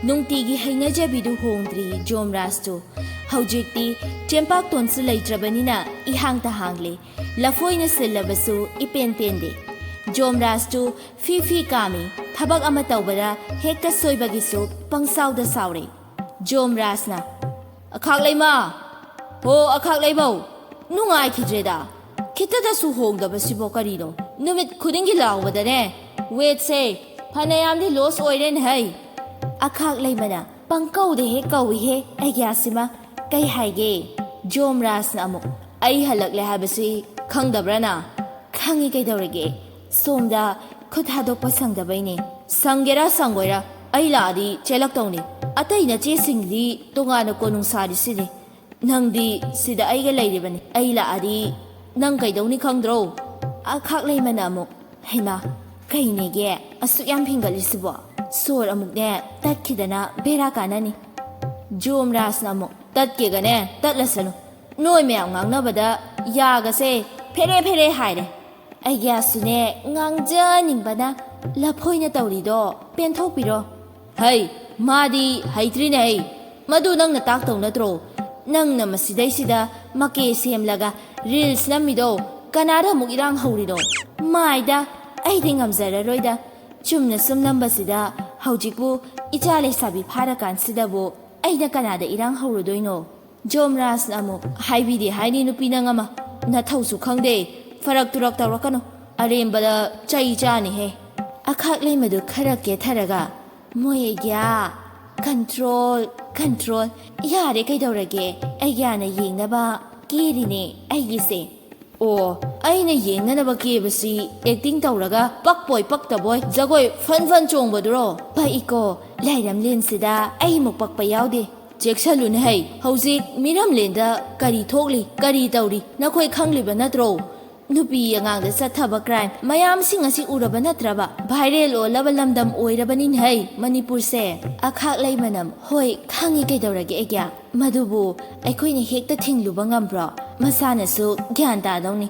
ꯅꯨꯡꯇꯤꯒꯤ ꯍꯩꯅꯖꯕꯤꯗꯨ ꯍꯣꯡꯗ꯭ꯔꯤ ꯖꯣꯝꯔꯥꯖꯇꯨ ꯍꯧꯖꯤꯛꯇꯤ ꯆꯦꯝꯄꯥꯛꯇꯣꯟꯁꯨ ꯂꯩꯇ꯭ꯔꯕꯅꯤꯅ ꯏꯍꯥꯡꯇ ꯍꯥꯡꯂꯦ ꯂꯐꯣꯏꯅ ꯁꯤꯜꯂꯕꯁꯨ ꯏꯄꯦꯟ ꯄꯦꯟꯗꯦ ꯖꯣꯝꯔꯥꯖꯇꯨ ꯐꯤ ꯀꯥꯝꯃꯤ ꯊꯕꯛ ꯑꯃ ꯇꯧꯕꯗ ꯍꯦꯛꯇ ꯁꯣꯏꯕꯒꯤꯁꯨ ꯄꯪꯁꯥꯎꯗ ꯁꯥꯎꯔꯦ ꯖꯣꯝꯔꯥꯖꯅ ꯑꯈꯥꯛꯂꯩꯃ ꯍꯣ ꯑꯈꯥꯛꯂꯩꯃꯧ ꯅꯨꯡꯉꯥꯏꯈꯤꯗ꯭ꯔꯦꯗ ꯈꯤꯇꯗꯁꯨ ꯍꯣꯡꯗꯕꯁꯤꯕꯣ ꯀꯔꯤꯅꯣ ꯅꯨꯃꯤꯠ ꯈꯨꯗꯤꯡꯒꯤ ꯂꯥꯎꯕꯗꯅꯦ ꯋꯦꯠꯁꯦ ꯐꯅꯌꯥꯝꯗꯤ ꯂꯣꯁ ꯑꯣꯏꯔꯦꯅꯦ ꯍꯩ ꯑꯈꯥꯛꯂꯩꯃꯅ ꯄꯪꯀꯧꯗ ꯍꯦꯛ ꯀꯧꯏꯍꯦ ꯑꯩꯒ꯭ꯌꯥꯁꯤꯃ ꯀꯩ ꯍꯥꯏꯒꯦ ꯖꯣꯝꯔꯥꯖꯅ ꯑꯃꯨꯛ ꯑꯩ ꯍꯜꯂꯛꯂꯦ ꯍꯥꯏꯕꯁꯤ ꯈꯪꯗꯕ꯭ꯔꯅ ꯈꯪꯉꯤ ꯀꯩꯗꯧꯔꯒꯦ ꯁꯣꯝꯗ ꯈꯨꯠ ꯊꯥꯗꯣꯛꯄ ꯁꯪꯗꯕꯩꯅꯦ ꯁꯪꯒꯦꯔꯥ ꯁꯪꯒꯣꯏꯔꯥ ꯑꯩ ꯂꯥꯛꯑꯗꯤ ꯆꯦꯜꯂꯛꯇꯧꯅꯤ ꯑꯇꯩ ꯅꯆꯦꯁꯤꯡꯗꯤ ꯇꯣꯉꯥꯟꯅ ꯀꯣꯅꯨꯡ ꯁꯥꯔꯤꯁꯤꯅꯤ ꯅꯪꯗꯤ ꯁꯤꯗ ꯑꯩꯒ ꯂꯩꯔꯤꯕꯅꯤ ꯑꯩ ꯂꯥꯛꯑꯗꯤ ꯅꯪ ꯀꯩꯗꯧꯅꯤ ꯈꯪꯗ꯭ꯔꯣ ꯑꯈꯥꯛꯂꯩꯃꯅ ꯑꯃꯨꯛ ꯍꯩꯃꯥ ꯀꯩꯅꯦꯒꯦ ꯑꯁꯨꯛ ꯌꯥꯝ ꯐꯤꯡꯒꯠꯂꯤꯁꯤꯕꯣ ꯁꯣꯔ ꯑꯃꯨꯛꯅꯦ ꯇꯠꯈꯤꯗꯅ ꯕꯦꯔꯥ ꯀꯥꯟꯅꯅꯤ ꯖꯣꯝꯔꯥꯖꯅ ꯑꯃꯨꯛ ꯇꯠꯀꯦꯒꯅꯦ ꯇꯠꯂꯁꯅꯨ ꯅꯣꯏ ꯃꯌꯥꯝ ꯉꯥꯡꯅꯕꯗ ꯌꯥꯒꯁꯦ ꯐꯦꯔꯦ ꯐꯦꯔꯦ ꯍꯥꯏꯔꯦ ꯑꯩꯒ꯭ꯌꯥꯁꯨꯅꯦ ꯉꯥꯡꯖꯅꯤꯡꯕꯅ ꯂꯐꯣꯏꯅ ꯇꯧꯔꯤꯗꯣ ꯄꯦꯟꯊꯣꯛꯄꯤꯔꯣ ꯍꯩ ꯃꯥꯗꯤ ꯍꯩꯇ꯭ꯔꯤꯅꯦ ꯍꯩ ꯃꯗꯨ ꯅꯪꯅ ꯇꯥꯛꯇꯧ ꯅꯠꯇ꯭ꯔꯣ ꯅꯪꯅ ꯃꯁꯤꯗꯩꯁꯤꯗ ꯃꯀꯦ ꯁꯦꯝꯂꯒ ꯔꯤꯜꯁ ꯅꯝꯃꯤꯗꯣ ꯀꯅꯥꯗ ꯑꯃꯨꯛ ꯏꯔꯥꯡ ꯍꯧꯔꯤꯅꯣ ꯃꯥꯏꯗ ꯑꯩꯗꯤ ꯉꯝꯖꯔꯔꯣꯏꯗ ꯆꯨꯝꯅ ꯁꯨꯝ ꯅꯝꯕꯁꯤꯗ ꯍꯧꯖꯤꯛꯄꯨ ꯏꯆꯥ ꯂꯩꯁꯥꯕꯤ ꯐꯥꯔꯀꯥꯟꯁꯤꯗꯕꯨ ꯑꯩꯅ ꯀꯅꯥꯗ ꯏꯔꯥꯡ ꯍꯧꯔꯨꯗꯣꯏꯅꯣ ꯖꯣꯝꯔꯥꯖꯅ ꯑꯃꯨꯛ ꯍꯥꯏꯕꯤꯗꯦ ꯍꯥꯏꯅꯤ ꯅꯨꯄꯤ ꯅꯪ ꯑꯃ ꯅꯊꯧꯁꯨ ꯈꯪꯗꯦ ꯐꯔꯛ ꯇꯨꯔꯛ ꯇꯧꯔꯛꯀꯅꯨ ꯑꯔꯦꯝꯕꯗ ꯆꯩ ꯆꯥꯅꯤꯍꯦ ꯑꯈꯥꯛꯂꯩꯃꯗꯨ ꯈꯔ ꯀꯦꯊꯔꯒ ꯃꯣꯏꯒ꯭ꯌꯥ ꯀꯟꯇ꯭ꯔꯣꯜ ꯌꯥꯔꯦ ꯀꯩꯗꯧꯔꯒꯦ ꯑꯩꯒ꯭ꯌꯥꯅ ꯌꯦꯡꯅꯕ ꯀꯦꯔꯤꯅꯦ ꯑꯩꯒꯤꯁꯦ ꯑꯣ ꯑꯩꯅ ꯌꯦꯡꯅꯅꯕ ꯀꯦꯕꯁꯤ ꯑꯦꯛꯇꯤꯡ ꯇꯧꯔꯒ ꯄꯛꯄꯣꯏ ꯄꯛꯇꯕꯣꯏ ꯖꯒꯣꯏ ꯐꯟ ꯆꯣꯡꯕꯗꯨꯔꯣ ꯄꯛꯏꯀꯣ ꯂꯥꯏꯔꯝꯂꯦꯟꯁꯤꯗ ꯑꯩꯃꯨꯛ ꯄꯛꯄ ꯌꯥꯎꯗꯦ ꯆꯦꯛꯁꯜꯂꯨꯅꯦ ꯍꯩ ꯍꯧꯖꯤꯛ ꯃꯤꯔꯝꯂꯦꯟꯗ ꯀꯔꯤ ꯊꯣꯛꯂꯤ ꯀꯔꯤ ꯇꯧꯔꯤ ꯅꯈꯣꯏ ꯈꯪꯂꯤꯕ ꯅꯠꯇ꯭ꯔꯣ ꯅꯨꯄꯤ ꯑꯉꯥꯡꯗ ꯆꯠꯊꯕ ꯀ꯭ꯔꯥꯏꯝ ꯃꯌꯥꯝꯁꯤꯡ ꯑꯁꯤ ꯎꯔꯕ ꯅꯠꯇ꯭ꯔꯕ ꯚꯥꯏꯔꯦꯜ ꯑꯣꯜꯂꯕ ꯂꯝꯗꯝ ꯑꯣꯏꯔꯕꯅꯤꯅꯦ ꯍꯩ ꯃꯅꯤꯄꯨꯔꯁꯦ ꯑꯈꯥꯛꯂꯩꯃꯅ ꯍꯣꯏ ꯈꯪꯉꯤ ꯀꯩꯗꯧꯔꯒꯦ ꯑꯩꯒ꯭ꯌꯥ ꯃꯗꯨꯕꯨ ꯑꯩꯈꯣꯏꯅ ꯍꯦꯛꯇ ꯊꯤꯡꯂꯨꯕ ꯉꯝꯕ꯭ꯔꯣ ꯃꯁꯥꯅꯁꯨ ꯒ꯭ꯌꯥꯟ ꯇꯥꯗꯧꯅꯤ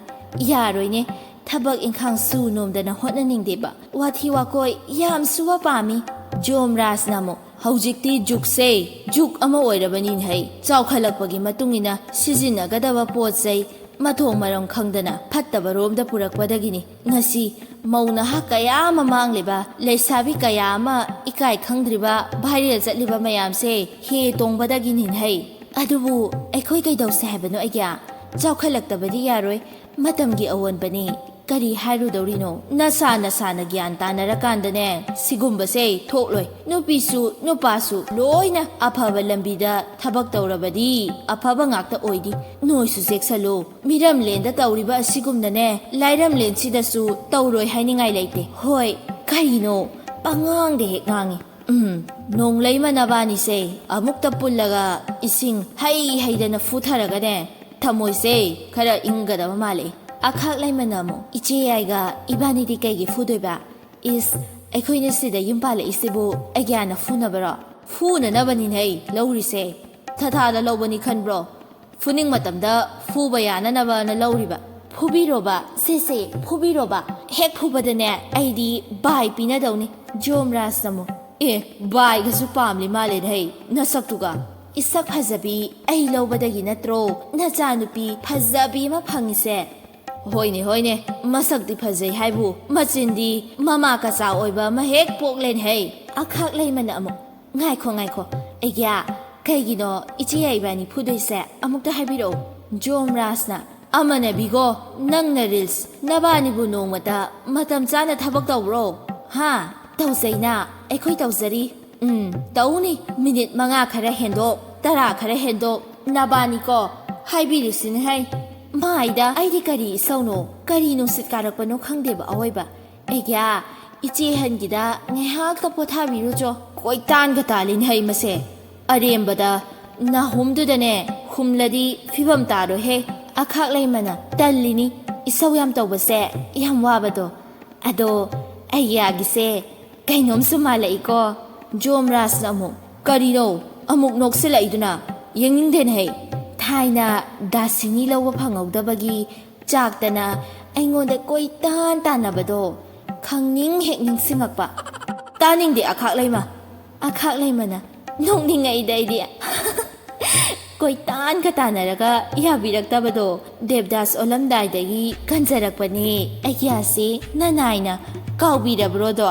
ꯌꯥꯔꯣꯏꯅꯦ ꯊꯕꯛ ꯏꯪꯈꯥꯡ ꯁꯨ ꯅꯣꯝꯗꯅ ꯍꯣꯠꯅꯅꯤꯡꯗꯦꯕ ꯋꯥꯊꯤ ꯋꯥꯀꯣꯏ ꯌꯥꯝ ꯁꯨꯕ ꯄꯥꯝꯃꯤ ꯖꯣꯝꯔꯥꯖꯅ ꯑꯃꯨꯛ ꯍꯧꯖꯤꯛꯇꯤ ꯖꯨꯛꯁꯦ ꯖꯨꯛ ꯑꯃ ꯑꯣꯏꯔꯕꯅꯤꯅ ꯍꯩ ꯆꯥꯎꯈꯠꯂꯛꯄꯒꯤ ꯃꯇꯨꯡꯏꯟꯅ ꯁꯤꯖꯤꯟꯅꯒꯗꯕ ꯄꯣꯠ ꯆꯩ ꯃꯊꯣꯡ ꯃꯔꯝ ꯈꯪꯗꯅ ꯐꯠꯇꯕ ꯔꯣꯝꯗ ꯄꯨꯔꯛꯄꯗꯒꯤꯅꯤ ꯉꯁꯤ ꯃꯧ ꯅꯍꯥ ꯀꯌా ꯑꯃ ꯃꯥꯡꯂꯤꯕ ꯂꯩꯁꯥꯕꯤ ꯀꯌా ꯑꯃ ꯏꯀꯥꯏ ꯈꯪꯗ꯭ꯔꯤꯕ ꯚꯥꯏꯔꯦꯜ ꯆꯠꯂꯤꯕ ꯃꯌꯥꯝꯁꯦ ꯍꯦ ꯇꯣꯡꯕꯗꯒꯤꯅꯤ ꯍꯩ ꯑꯗꯨꯕꯨ ꯑꯩꯈꯣꯏ ꯀꯩꯗꯧꯁꯦ ꯍꯥꯏꯕꯅꯣ ꯑꯩꯒ꯭ꯌꯥ ꯆꯥꯎꯈꯠꯂꯛꯇꯕꯗꯤ ꯌꯥꯔꯣꯏ ꯃꯇꯝꯒꯤ ꯑꯑꯣꯟꯕꯅꯤ ꯀꯔꯤ ꯍꯥꯏꯔꯨꯗꯧꯔꯤꯅꯣ ꯅꯁꯥꯅ ꯒ꯭ꯌꯥꯟ ꯇꯥꯅꯔꯀꯥꯟꯗꯅꯦ ꯁꯤꯒꯨꯝꯕꯁꯦ ꯊꯣꯛꯂꯣꯏ ꯅꯨꯄꯤꯁꯨ ꯅꯨꯄꯥꯁꯨ ꯂꯣꯏꯅ ꯑꯐꯕ ꯂꯝꯕꯤꯗ ꯊꯕꯛ ꯇꯧꯔꯕꯗꯤ ꯑꯐꯕ ꯉꯥꯛꯇ ꯑꯣꯏꯗꯤ ꯅꯣꯏꯁꯨ ꯆꯦꯛꯁꯜꯂꯨ ꯃꯤꯔꯝꯂꯦꯟꯗ ꯇꯧꯔꯤꯕ ꯑꯁꯤꯒꯨꯝꯅꯅꯦ ꯂꯥꯏꯔꯝꯂꯦꯟꯁꯤꯗꯁꯨ ꯇꯧꯔꯣꯏ ꯍꯥꯏꯅꯤꯡꯉꯥই ꯂꯩꯇꯦ ꯍꯣꯏ ꯀꯔꯤꯅꯣ ꯄꯉꯥꯡꯗ ꯍꯦꯛ ꯉꯥꯡꯉꯤ ꯅꯣꯡꯂꯩꯃ ꯅꯕꯥꯅꯤꯁꯦ ꯑꯃꯨꯛꯇ ꯄꯨꯜꯂꯒ ꯏꯁꯤꯡ ꯍꯩꯗꯅ ꯐꯨꯊꯔꯒꯅꯦ ꯊꯃꯣꯏꯁꯦ ꯈꯔ ꯏꯪꯒꯗꯕ ꯃꯥꯜꯂꯦ ꯑꯈꯥꯛꯂꯩꯃꯅ ꯑꯃꯨꯛ ꯏꯆꯦ ꯌꯥꯏꯒ ꯏꯕꯥꯅꯤꯗꯤ ꯀꯩꯒꯤ ꯐꯨꯗꯣꯏꯕ ꯏꯁ ꯑꯩꯈꯣꯏꯅ ꯁꯤꯗ ꯌꯨꯝ ꯄꯥꯜꯂꯛꯏꯁꯤꯕꯨ ꯑꯩꯒ꯭ꯌꯥꯅ ꯐꯨꯅꯕꯔꯣ ꯐꯨꯅꯅꯕꯅꯤꯅꯦ ꯂꯧꯔꯤꯁꯦ ꯊꯊꯥꯗ ꯂꯧꯕꯅꯤ ꯈꯟꯕ꯭ꯔꯣ ꯐꯨꯅꯤꯡ ꯃꯇꯝꯗ ꯐꯨꯕ ꯌꯥꯅꯅꯕꯅ ꯂꯧꯔꯤꯕ ꯐꯨꯕꯤꯔꯣꯕ ꯁꯦ ꯐꯨꯕꯤꯔꯣꯕ ꯍꯦꯛ ꯐꯨꯕꯗꯅꯦ ꯑꯩꯗꯤ ꯕꯥꯏ ꯄꯤꯅꯗꯧꯅꯤ ꯖꯣꯝꯔꯥꯖ ꯑꯃꯨꯛ ꯕꯥꯏꯒꯁꯨ ꯄꯥꯝꯂꯤ ꯃꯥꯜꯂꯦꯅ ꯍꯩ ꯅꯁꯛꯇꯨꯒ इसक फजबी अई लौबदगी नत्रो नचानुपी फजबी मा फंगिसे होइने मसकदी फजै हाइबु मचिंदी ममा कचा ओइबा महेक पोकलेन है अखाक लेमना अमु ngaiko एग्या कैगिनो इचे आइबानी फुदैसे अमुक्ता हाइबिरो जोमरासना अमने बिगो नंगना रील्स नबानिबु नोंमता मतम चाना थबक तौब्रो हा तौसैना अखोइ तौजरी तौनी मिनिट मंगा खरा हेंदो तरा खरा हेंदो नबानी को हाइबिरिसिन है माइदा आइदि करी सौनो करी नुसित कारपनो खंगदेबा अवैबा एग्या इचे हनगिदा नेहाक त पोथाबिरुजो कोइतान गतालिन है मसे अरेमबदा नाहुमदुदने हुमलदी फिबम तारो हे अखाक लेमना तल्लिनी इसौ याम तौबसे याम वाबदो अदो अय्यागिसे कैनोम सुमालैको जोमरासना अमुक करीनो अमुक नोक्सिलैदुना यंगिंदेन है थाइना दासिनी लौब फंगौदबगी चाकतना अइंगोंदा कोइतान तानबदो खंगनिंग हेक निंगसिंगकपा तानिंगदे अखाक लेमा ꯑꯈꯥꯛ ꯂꯩꯃꯅ ꯅꯣꯛꯅꯤꯡꯉꯩꯗ ꯑꯩꯗꯤ ꯀꯣꯏ ꯇꯥꯟꯒ ꯇꯥꯟꯅꯔꯒ ꯌꯥꯕꯤꯔꯛꯇꯕꯗꯣ ꯗꯦꯕꯗꯥꯁ ꯑꯣꯜꯂꯝꯗꯥꯏꯗꯒꯤ ꯀꯟꯖꯔꯛꯄꯅꯦ ꯑꯩꯒꯤ ꯑꯁꯤ ꯅꯅꯥꯏꯅ ꯀꯥꯎꯕꯤꯔꯕ꯭ꯔꯣꯗꯣ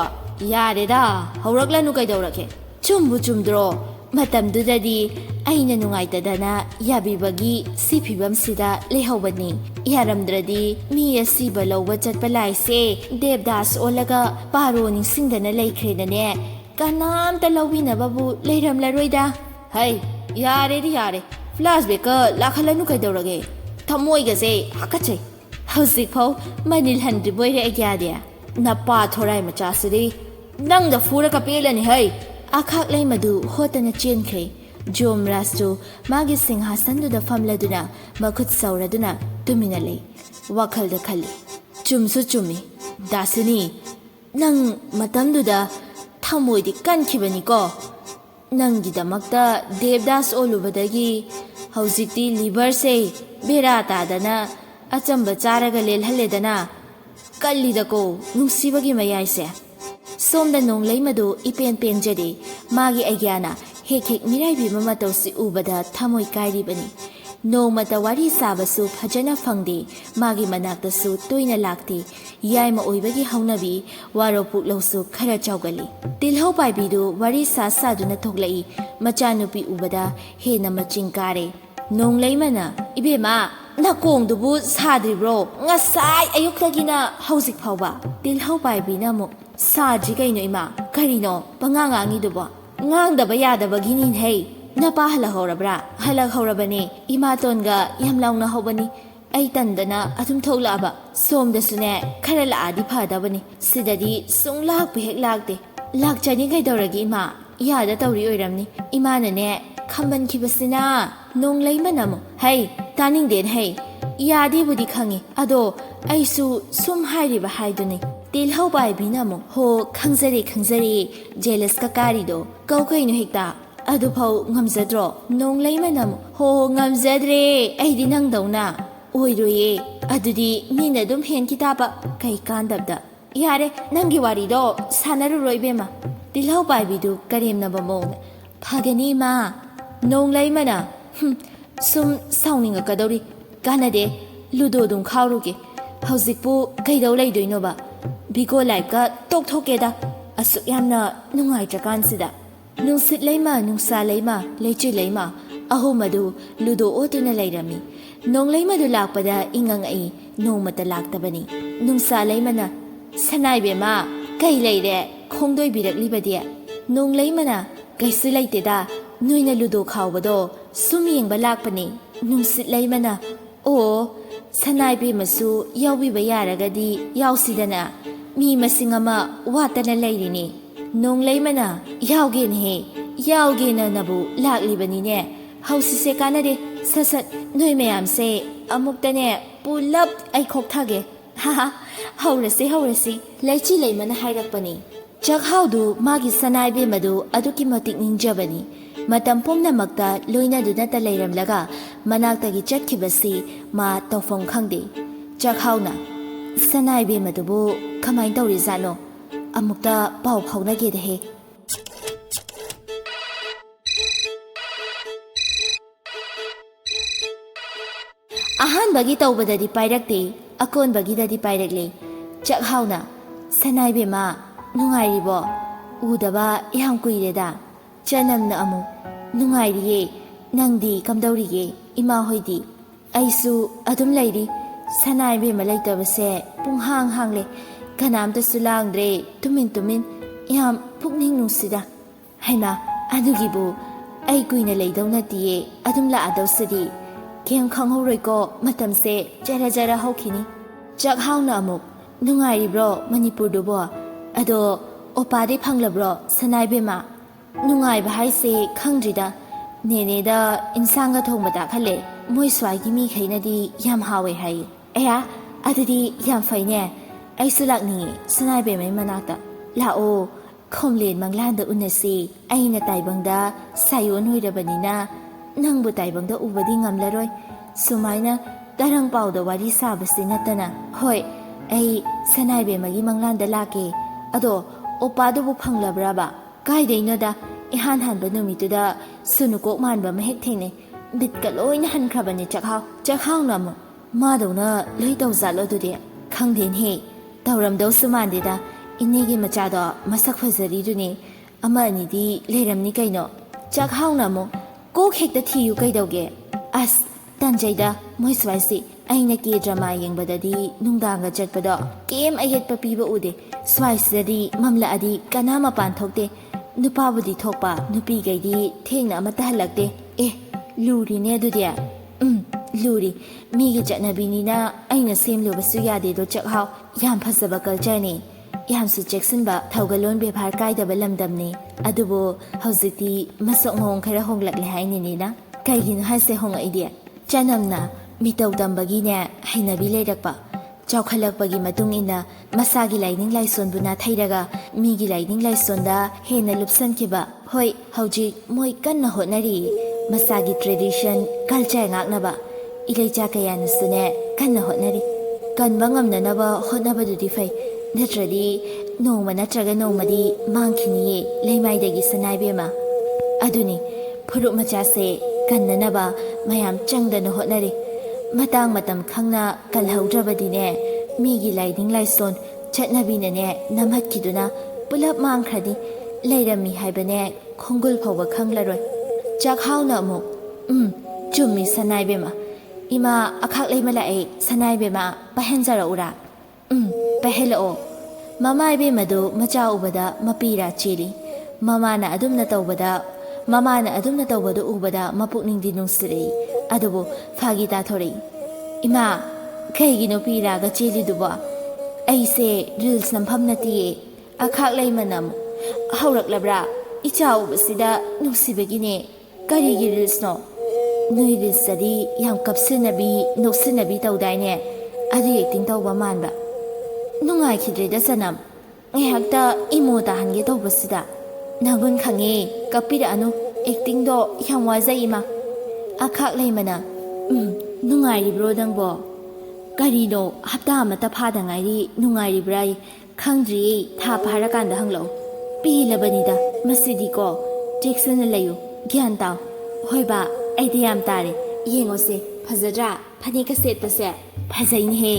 ꯌꯥꯔꯦꯗ ꯍꯧꯔꯛꯂꯅꯨ ꯀꯩꯗꯧꯔꯒꯦ ꯆꯨꯝꯕꯨ ꯆꯨꯝꯗ꯭ꯔꯣ ꯃꯇꯝꯗꯨꯗꯗꯤ ꯑꯩꯅ ꯅꯨꯡꯉꯥꯏꯇꯗꯅ ꯌꯥꯕꯤꯕꯒꯤ ꯁꯤ ꯐꯤꯕꯝꯁꯤꯗ ꯂꯩꯍꯧꯕꯅꯤ ꯌꯥꯔꯝꯗ꯭ꯔꯗꯤ ꯃꯤ ꯑꯁꯤꯕ ꯂꯧꯕ ꯆꯠꯄ ꯂꯥꯏꯁꯦ ꯗꯦꯕꯗꯥꯁ ꯑꯣꯜꯂꯒ ꯄꯥꯔꯣ ꯅꯤꯡꯁꯤꯡꯗꯅ ꯂꯩꯈ꯭ꯔꯦꯗꯅꯦ ꯀꯅꯥꯝꯇ ꯂꯧꯕꯤꯅꯕꯕꯨ ꯂꯩꯔꯝꯂꯔꯣꯏꯗ ꯍꯩ ꯌꯥꯔꯦꯗꯤ ꯌꯥꯔꯦ ꯐ꯭ꯂꯥꯁꯕꯦꯛꯀ ꯂꯥꯛꯍꯜꯂꯅꯨ ꯀꯩꯗꯧꯔꯒꯦ ꯊꯃꯣꯏꯒꯁꯦ ꯍꯥꯀꯠꯆꯩ ꯍꯧꯖꯤꯛꯐꯥꯎ ꯃꯅꯤꯜꯍꯟꯗ꯭ꯔꯤꯕꯣꯏꯔꯦ ꯑꯩꯒ꯭ꯌꯥꯗꯤ ꯅꯄꯥ ꯊꯣꯔꯥꯏ ꯃꯆꯥꯁꯤꯗꯤ ꯅꯪꯗ ꯐꯨꯔꯒ ꯄꯦꯜꯂꯅꯤ ꯍꯩ ꯑꯈꯥꯛ ꯂꯩꯃꯗꯨ ꯍꯣꯠꯇꯅ ꯆꯦꯟꯈ꯭ꯔꯦ ꯖꯣꯝꯔꯥꯖꯁꯨ ꯃꯥꯒꯤ ꯁꯤꯡꯍꯥꯁꯟꯗꯨꯗ ꯐꯝꯂꯗꯨꯅ ꯃꯈꯨꯠ ꯁꯧꯔꯗꯨꯅ ꯇꯨꯃꯤꯟꯅ ꯂꯩ ꯋꯥꯈꯜꯗ ꯈꯜꯂꯤ ꯆꯨꯝꯁꯨ ꯆꯨꯝꯃꯤ ꯗꯥꯁꯤꯅꯤ ꯅꯪ ꯃꯇꯝꯗꯨꯗ ꯊꯃꯣꯏꯗꯤ ꯀꯟꯈꯤꯕꯅꯤꯀꯣ ꯅꯪꯒꯤꯗꯃꯛꯇ ꯗꯦꯕꯗꯥꯁ ꯑꯣꯜꯂꯨꯕꯗꯒꯤ ꯍꯧꯖꯤꯛꯇꯤ ꯂꯤꯚꯔꯁꯦ ꯕꯦꯔꯥ ꯇꯥꯗꯅ ꯑꯆꯝꯕ ꯆꯥꯔꯒ ꯂꯦꯜꯍꯜꯂꯦꯗꯅ ꯀꯜꯂꯤꯗꯀꯣ ꯅꯨꯡꯁꯤꯕꯒꯤ ꯃꯌꯥꯏꯁꯦ ꯁꯣꯝꯗ ꯅꯣꯡꯂꯩꯃꯗꯨ ꯏꯄꯦꯟ ꯄꯦꯟꯖꯔꯦ ꯃꯥꯒꯤ ꯑꯩꯒ꯭ꯌꯥꯅ ꯍꯦꯛ ꯍꯦꯛ ꯃꯤꯔꯥꯏꯕꯤꯕ ꯃꯇꯧꯁꯤ ꯎꯕꯗ ꯊꯃꯣꯏ ꯀꯥꯏꯔꯤꯕꯅꯤ ꯅꯣꯡꯃꯇ ꯋꯥꯔꯤ ꯁꯥꯕꯁꯨ ꯐꯖꯅ ꯐꯪꯗꯦ ꯃꯥꯒꯤ ꯃꯅꯥꯛꯇꯁꯨ ꯇꯣꯏꯅ ꯂꯥꯛꯇꯦ ꯌꯥꯏꯃ ꯑꯣꯏꯕꯒꯤ ꯍꯧꯅꯕꯤ ꯋꯥꯔꯣ ꯄꯨꯛꯂꯧꯁꯨ ꯈꯔ ꯆꯥꯎꯒꯜꯂꯤ ꯇꯤꯜꯍꯧ ꯄꯥꯏꯕꯤꯗꯨ ꯋꯥꯔꯤ ꯁꯥꯗꯨꯅ ꯊꯣꯛꯂꯛꯏ ꯃꯆꯥꯅꯨꯄꯤ ꯎꯕꯗ ꯍꯦꯟꯅ ꯃꯆꯤꯡ ꯀꯥꯔꯦ ꯅꯣꯡꯂꯩꯃꯅ ꯏꯕꯦꯝꯃ ꯅꯥꯀꯣꯡꯗꯨꯕꯨ ꯁꯥꯗ꯭ꯔꯤꯕ꯭ꯔꯣ ꯉꯁꯥꯏ ꯑꯌꯨꯛꯇꯒꯤꯅ ꯍꯧꯖꯤꯛ ꯐꯥꯎꯕ ꯇꯤꯜꯍꯧ ꯄꯥꯏꯕꯤꯅ ꯑꯃꯨꯛ ꯁꯥꯗ꯭ꯔꯤ ꯀꯩꯅꯣ ꯏꯃꯥ ꯀꯔꯤꯅꯣ ꯄꯉꯥꯡ ꯉꯥꯡꯉꯤꯗꯨꯕꯣ ꯉꯥꯡꯗꯕ ꯌꯥꯗꯕꯒꯤꯅꯤꯍꯩ ꯅꯄꯥ ꯍꯜꯂꯛꯍꯧꯔꯕ꯭ꯔꯥ ꯍꯜꯂꯛꯍꯧꯔꯕꯅꯦ ꯏꯃꯥꯇꯣꯟꯒ ꯌꯥꯝ ꯂꯥꯎꯅꯍꯧꯕꯅꯤ ꯑꯩ ꯇꯟꯗꯅ ꯑꯗꯨꯝ ꯊꯣꯛꯂꯛꯑꯕ ꯁꯣꯝꯗꯁꯨꯅꯦ ꯈꯔ ꯂꯥꯛꯑꯗꯤ ꯐꯗꯕꯅꯤ ꯁꯤꯗꯗꯤ ꯁꯨꯡꯂꯥꯛꯄꯨ ꯍꯦꯛ ꯂꯥꯛꯇꯦ ꯂꯥꯛꯆꯅꯤ ꯀꯩꯗꯧꯔꯒꯦ ꯏꯃꯥ ꯌꯥꯗ ꯇꯧꯔꯤ ꯑꯣꯏꯔꯝꯅꯤ ꯏꯃꯥꯅꯅꯦ ꯈꯝꯕꯟꯈꯤꯕꯁꯤꯅ ꯅꯣꯡꯂꯩꯃꯅ ꯑꯃꯨꯛ ꯍꯩ ꯇꯥꯅꯤꯡꯗꯦꯅ ꯍꯩ ꯌꯥꯗꯦꯕꯨꯗꯤ ꯈꯪꯉꯤ ꯑꯗꯣ ꯑꯩꯁꯨ ꯁꯨꯝ ꯍꯥꯏꯔꯤꯕ ꯍꯥꯏꯗꯨꯅꯤ ꯇꯤꯜꯍꯧ ꯄꯥꯏꯕꯤꯅ ꯑꯃꯨꯛ ꯍꯣ ꯈꯪꯖꯔꯦ ꯖꯦꯂꯁꯀ ꯀꯥꯔꯤꯗꯣ ꯀꯧ ꯀꯩꯅꯣ ꯍꯦꯛꯇ ꯑꯗꯨꯐꯥꯎ ꯉꯝꯖꯗ꯭ꯔꯣ ꯅꯣꯡꯂꯩꯃꯅ ꯑꯃꯨꯛ ꯍꯣ ꯉꯝꯖꯗ꯭ꯔꯦ ꯑꯩꯗꯤ ꯅꯪꯗꯧꯅ ꯑꯣꯏꯔꯣꯏꯌꯦ ꯑꯗꯨꯗꯤ ꯃꯤꯅ ꯑꯗꯨം ꯍꯦꯟꯈꯤ ꯇꯥꯕ ꯀꯩ ꯀꯥꯟꯗꯕꯗ ꯌꯥꯔꯦ ꯅꯪꯒꯤ ꯋꯥꯔꯤꯗꯣ ꯁꯥꯟꯅꯔꯨꯔꯣ ꯏꯕꯦꯝꯃ ꯇꯤꯜꯍꯧ ꯄꯥꯏꯕꯤꯗꯨ ꯀꯔꯦꯝꯅꯕ ꯃꯑꯣꯡꯗ ꯐꯒꯅꯤ ꯏꯃꯥ ꯅꯣꯡꯂꯩꯃꯅ ꯁꯨꯝ ꯁꯥꯎꯅꯤꯡꯉꯛꯀꯗꯧꯔꯤ ꯀꯥꯟꯅꯗꯦ ꯂꯨꯗꯣꯗꯨꯝ ꯈꯥꯎꯔꯨꯒꯦ ꯍꯧꯖꯤꯛꯄꯨ ꯀꯩꯗꯧ ꯂꯩꯗꯣꯏꯅꯣꯕ ꯕꯤꯒꯣ ꯂꯥꯏꯐꯀ ꯇꯣꯛꯊꯣꯛꯀꯦꯗ ꯑꯁꯨꯛ ꯌꯥꯝꯅ ꯅꯨꯡꯉꯥꯏꯇ꯭ꯔꯀꯥꯟꯁꯤꯗ ꯅꯨꯡꯁꯤꯠ ꯂꯩꯃ ꯅꯨꯡꯁꯥ ꯂꯩꯃ ꯂꯩꯆꯤꯜ ꯂꯩꯃ ꯑꯍꯨꯝ ꯑꯗꯨ ꯂꯨꯗꯣ ꯑꯣꯠꯇꯨꯅ ꯂꯩꯔꯝꯃꯤ ꯅꯣꯡꯂꯩꯃꯗꯨ ꯂꯥꯛꯄꯗ ꯏꯪꯉꯪꯉꯛꯏ ꯅꯣꯡꯃꯇ ꯂꯥꯛꯇꯕꯅꯤ ꯅꯨꯡꯁꯥ ꯂꯩꯃꯅ ꯁꯅꯥꯏꯕꯦꯝꯃ ꯀꯩ ꯂꯩꯔꯦ ꯈꯣꯡꯗꯣꯏꯕꯤꯔꯛꯂꯤꯕꯗꯤ ꯅꯣꯡꯂꯩꯃꯅ ꯀꯩꯁꯨ ꯂꯩꯇꯦꯗ ꯅꯣꯏꯅ ꯂꯨꯗꯣ ꯈꯥꯎꯕꯗꯣ ꯁꯨꯝ ꯌꯦꯡꯕ ꯂꯥꯛꯄꯅꯤ ꯅꯨꯡꯁꯤꯠ ꯂꯩꯃꯅ ꯑꯣ ꯁꯅꯥꯏꯕꯦꯝꯃꯁꯨ ꯌꯥꯎꯕꯤꯕ ꯌꯥꯔꯒꯗꯤ ꯌꯥꯎꯁꯤꯗꯅ ꯃꯤ ꯃꯁꯤꯡ ꯑꯃ ꯋꯥꯠꯇꯅ ꯂꯩꯔꯤꯅꯤ ꯅꯣꯡꯂꯩꯃꯅ ꯌꯥꯎꯒꯦꯅꯦꯍꯦ ꯌꯥꯎꯒꯦꯅꯅꯕꯨ ꯂꯥꯛꯂꯤꯕꯅꯤꯅꯦ ꯍꯧꯁꯤꯁꯦ ꯀꯥꯟꯅꯗꯦ ꯁꯠ ꯁꯠ ꯅꯣꯏ ꯃꯌꯥꯝꯁꯦ ꯑꯃꯨꯛꯇꯅꯦ ꯄꯨꯂꯞ ꯑꯩ ꯈꯣꯛꯊꯒꯦ ꯍꯥꯍꯥ ꯍꯧꯔꯁꯤ ꯂꯩꯆꯤ ꯂꯩꯃꯅ ꯍꯥꯏꯔꯛꯄꯅꯤ ꯆꯥꯛꯍꯥꯎꯗꯨ ꯃꯥꯒꯤ ꯁꯅꯥꯏꯕꯦꯝꯃꯗꯨ ꯑꯗꯨꯛꯀꯤ ꯃꯇꯤꯛ ꯅꯤꯡꯖꯕꯅꯤ ꯃꯇꯝ ꯄꯨꯝꯅꯃꯛꯇ ꯂꯣꯏꯅꯗꯨꯅꯇ ꯂꯩꯔꯝꯂꯒ ꯃꯅꯥꯛꯇꯒꯤ ꯆꯠꯈꯤꯕꯁꯤ ꯃꯥ ꯇꯧꯐꯝ ꯈꯪꯗꯦ ꯆꯥꯛꯍꯥꯎꯅ ꯁꯅꯥꯏꯕꯦꯝꯃꯗꯨꯕꯨ ꯀꯃꯥꯏꯅ ꯇꯧꯔꯤꯖꯥꯠꯅꯣ ꯑꯃꯨꯛꯇ ꯄꯥꯎ ꯐꯥꯎꯅꯒꯦꯗꯍꯦ ꯑꯍꯥꯟꯕꯒꯤ ꯇꯧꯕꯗꯗꯤ ꯄꯥꯏꯔꯛꯇꯦ ꯑꯀꯣꯟꯕꯒꯤꯗꯗꯤ ꯄꯥꯏꯔꯛꯂꯦ ꯆꯥꯛꯍꯥꯎꯅ ꯁꯅꯥꯏꯕꯦꯝꯃ ꯅꯨꯡꯉꯥꯏꯔꯤꯕꯣ ꯎꯗꯕ ꯌꯥꯝ ꯀꯨꯏꯔꯦꯗ ꯆꯅꯝꯅ ꯑꯃꯨꯛ ꯅꯨꯡꯉꯥꯏꯔꯤꯌꯦ ꯅꯪꯗꯤ ꯀꯝꯗꯧꯔꯤꯒꯦ ꯏꯃꯥ ꯍꯣꯏꯗꯤ ꯑꯩꯁꯨ ꯑꯗꯨꯝ ꯂꯩꯔꯤ ꯁꯅꯥꯏꯕꯦꯝꯃ ꯂꯩꯇꯕꯁꯦ ꯄꯨꯡꯍꯥꯡ ꯍꯥꯡꯂꯦ ꯀꯅꯥꯝꯇꯁꯨ ꯂꯥꯡꯗ꯭ꯔꯦ ꯇꯨꯃꯤꯟ ꯌꯥꯝ ꯄꯨꯛꯅꯤꯡ ꯅꯨꯡꯁꯤꯗ ꯍꯩꯃꯥ ꯑꯗꯨꯒꯤꯕꯨ ꯑꯩ ꯀꯨꯏꯅ ꯂꯩꯗꯧ ꯅꯠꯇꯤꯌꯦ ꯑꯗꯨꯝ ꯂꯥꯛꯑꯗꯧꯁꯤꯗꯤ ꯀꯦꯝ ꯈꯪꯍꯧꯔꯣꯏꯀꯣ ꯃꯇꯝꯁꯦ ꯖꯔ ꯖꯔ ꯍꯧꯈꯤꯅꯤ ꯆꯥꯛꯍꯥꯎꯅ ꯑꯃꯨꯛ ꯅꯨꯡꯉꯥꯏꯔꯤꯕ꯭ꯔꯣ ꯃꯅꯤꯄꯨꯔꯗꯨꯕꯣ ꯑꯗꯣ ꯑꯣꯄꯥꯗꯤ ꯐꯪꯂꯕ꯭ꯔꯣ ꯁꯅꯥꯏꯕꯦꯝꯃ ꯅꯨꯡꯉꯥꯏꯕ ꯍꯥꯏꯁꯦ ꯈꯪꯗ꯭ꯔꯤꯗ ꯅꯦꯅꯦꯗ ꯏꯟꯁꯥꯡꯒ ꯊꯣꯡꯕ ꯇꯥꯛꯍꯜꯂꯦ ꯃꯣꯏ ꯁ꯭ꯋꯥꯏꯒꯤ ꯃꯤꯈꯩꯅꯗꯤ ꯌꯥꯝ ꯍꯥꯎꯋꯦ ꯍꯥꯏꯌꯦ ꯑꯌꯥ ꯑꯗꯨꯗꯤ ꯌꯥꯝ ꯐꯩꯅꯦ ꯑꯩꯁꯨ ꯂꯥꯛꯅꯤꯡꯉꯦ ꯁꯅꯥꯏꯕꯦꯝꯃꯩ ꯃꯅꯥꯛꯇ ꯂꯥꯛꯑꯣ ꯈꯣꯝꯂꯦꯟ ꯃꯪꯂꯥꯟꯗ ꯎꯅꯁꯤ ꯑꯩꯅ ꯇꯥꯏꯕꯪꯗ ꯁꯥꯏꯌꯣꯟ ꯑꯣꯏꯔꯕꯅꯤꯅ ꯅꯪꯕꯨ ꯇꯥꯏꯕꯪꯗ ꯎꯕꯗꯤ ꯉꯝꯂꯔꯣꯏ ꯁꯨꯃꯥꯏꯅ ꯇꯔꯪ ꯄꯥꯎꯗ ꯋꯥꯔꯤ ꯁꯥꯕꯁꯤ ꯅꯠꯇꯅ ꯍꯣꯏ ꯑꯩ ꯁꯅꯥꯏꯕꯦꯝꯃꯒꯤ ꯃꯪꯂꯥꯟꯗ ꯂꯥꯛꯀꯦ ꯑꯗꯣ ꯑꯣꯄꯥꯗꯨꯕꯨ ꯐꯪꯂꯕ꯭ꯔꯕ ꯀꯥꯏꯗꯩꯅꯣꯗ ihan hanba numituda sunukok manba mahek thengne bitka loina hankrabani chakhau na mo madona lei tawzalo dudi khangden he tawramdau sumandida inegi machado masak phajari duni ama ani di leramni kaino chakhau na mo kok hekta thiyu kaidauge as tanjaida moi swaisi aina ke drama yengbadadi nungdanga chatpado kem ayet papiba ude swaisadi mamla adi kanama pan thokte nupabudi thokpa nupi gaidi thengna amata halakte luri ne dudia luri migi chatnabinina aina semlobasu yade do chakhau yam phasaba culture ne yam su jackson ba thaugalon bebhar kaidaba lamdamne adubo hauziti masok ngong khara honglakle haini ni na kaigin haise hong idea chanamna mitau dambagi ne hainabi leirakpa chawkhalakpagi matung ina masagi laining laison buna thairaga migi laining laisonda hena lupsan kiba hoi hauji moi kanna honari masagi tradition culture ngaknaba ilecha kayana sune kanna honari kanba ngamnanaba honabadudi fai natradi nongma natraga nongmadi mangkhini leimaidagi sanaibema aduni phuruk machase kannanaba mayam changdana honari matang matam khangna kalhaudrabadine migi laiding laison chatnabinane namhatkiduna pulap mangkhradi leirami haibane khongul phawa khanglaroi chakhauna mu chummi sanaibema ima akhak leimala e sanaibema pahenjara ura pahelo mamai be madu macha ubada mapira chili mamana adumna tawbada ubada mapukning dinung siri adubo phagi ta thori ima kaigi no pira ga chili duba aise reels nampham nati akhak leimanam haurak labra icha ubasida nusibegine karigi reels no nui reels sadi yam kapsinabi tawdaine adi acting tawba manba nungai khidreda sanam ngehakta imo ta hange tawbasida nagun khange kapira anu acting do yam wajai ima akhak leimana nungai ribro dangbo karino hapta amata phada ngairi nungai ribrai khangdri tha pharakan da hanglo pi labanida masidi ko jackson layu gyan taw hoiba aidiyam tare yengose phajadra phani ka set ta se phajain he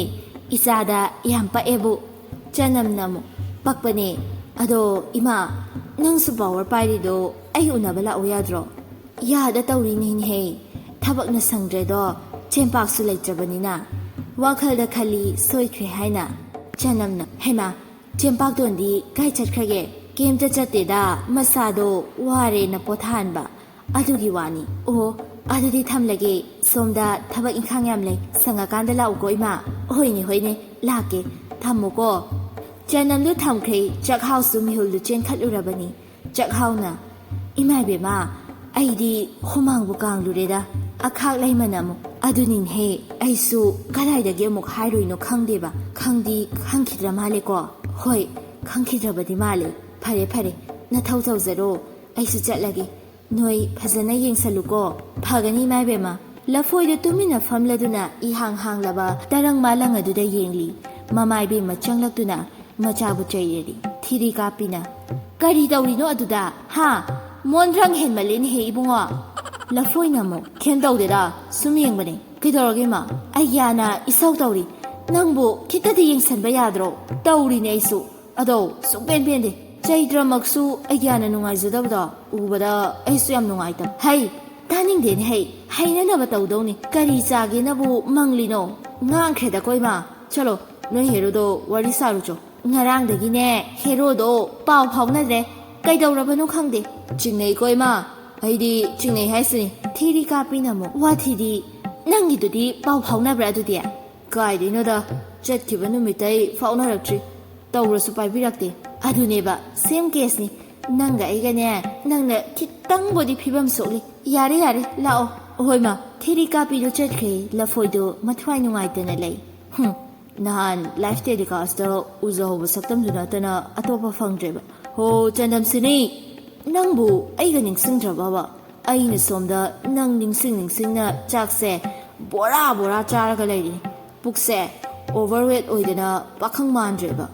isada yam pa ebu chanam namu pakpane ado ima nang su power pairi do ai unabala oyadro yada tawri nin he thabak na sangdre do chempak su leitrabanina wakhal da khali soikhre haina chanamna hema chempak dondi kai chatkhage kem ta chatte da masado ware na pothan ba adugi wani adudi thamlage somda thabak inkhang yam le sangakanda lau ko ima hoine lake thammuko chanam lu thamkhre chakhau su mihul lu chen khalurabani chakhauna imai be ma aidi humang bu kang lureda akhak laimanamu adunin he aisu kalai da ge muk hairoi no khangdeba khangdi khangkhidra male ko hoi khangkhidrabadi male phare na thau zaro aisu chatlage noi phajana yengsaluko phagani mai bema lafoi de tumina famladuna I hang laba tarang malang aduda yengli mamai be machanglakuna machabu chayeri thiri kapina kari dawri no aduda ha monrang henmalin he ibunga lafoi namo khen dawdera sum yengbane kidorage ma ayyana isau dawri nangbu kitadi yengsanba yadro dawri ne isu ado sumpen pende chaidramaksu ayyana nungaijadabda ubada aisu yam nungaitam hai taning den hai na na batawdoni kari chage nabu manglino ngangkhreda koima chalo noi hero do wari sarucho ngarang dagi ne hero do paw phawnadre kaidawrabanu khangde chingnei koima aidi chingnei haisini thiri kapinamo wathidi nangidudi paw phawnabra dudi kaidino da chatkiba numitai phawnarakchi tawrasu paibirakte aduneba same case ni nanga igane nangna kitang body phibam sokli yare lao hoima thiri kapi do chatkhe lafoido mathwai nungai tana lei nahan life telecast do uzo ho saktam duna tana atopa phangdreba ho chandam sini nangbu aiga ningsingdraba ba aina somda nang ningsing na chakse bora charaga leiri pukse overweight oidana pakhang mandreba